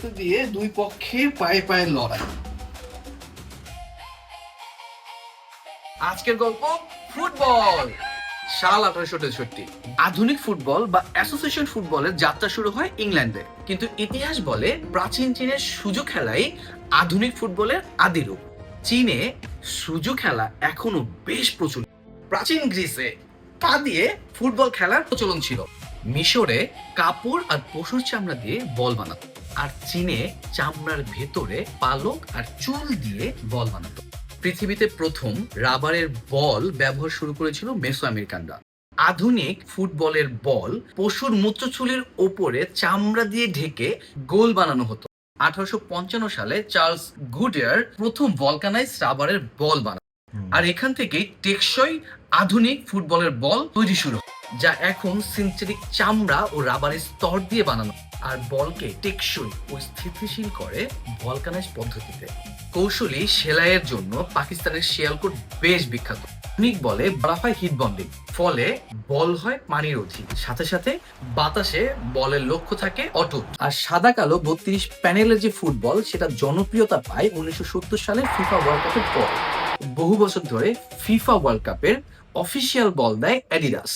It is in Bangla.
মধ্যে দিয়ে দুই পক্ষের পায়ে পায়ে লড়াই। আজকের গল্প ফুটবল। সাল 1863। আধুনিক ফুটবল বা অ্যাসোসিয়েশন ফুটবলের যাত্রা শুরু হয় ইংল্যান্ডে, কিন্তু ইতিহাস বলে প্রাচীন চীনের সুজু খেলাই আধুনিক ফুটবলের আদি রূপ। চীনে সুজু খেলা এখনো বেশ প্রচলিত। প্রাচীন গ্রিসে পা দিয়ে ফুটবল খেলার প্রচলন ছিল। মিশরে কাপড় আর পশুর চামড়া দিয়ে বল বানাতো, আর চীনে চামড়ার ভেতরে পালক আর চুল দিয়ে বল বানাতো। পৃথিবীতে প্রথম রাবারের বল ব্যবহার শুরু করেছিল মেসো আমেরিকানরা। আধুনিক ফুটবলের বল পশুর মূত্রথলির ওপরে চামড়া দিয়ে ঢেকে গোল বানানো হতো। 1855 সালে চার্লস গুডিয়ার প্রথম ভলকানাইজ রাবারের বল বানান, আর এখান থেকেই টেকসই আধুনিক ফুটবলের বল তৈরি শুরু হয়, যা এখন সিনথেটিক চামড়া ও রাবারের স্তর দিয়ে বানানো, আর বলকে টেকসই ও স্থিতিশীল করে ভলকানাইজ পদ্ধতিতে। কৌশলী সেলাইয়ের জন্য পাকিস্তানের শিয়ালকোট বেশ বিখ্যাত। আধুনিক বলে বলা হয় হিট বন্ডিং, ফলে বল হয় পানিরোধী, সাথে সাথে বাতাসে বলের লক্ষ্য থাকে অটুট। আর সাদা কালো 32 প্যানেলের যে ফুটবল, সেটা জনপ্রিয়তা পায় 1970 সালের ফিফা ওয়ার্ল্ড কাপের পর। বহু বছর ধরে ফিফা ওয়ার্ল্ড কাপের অফিসিয়াল বল দেয় অ্যাডিডাস।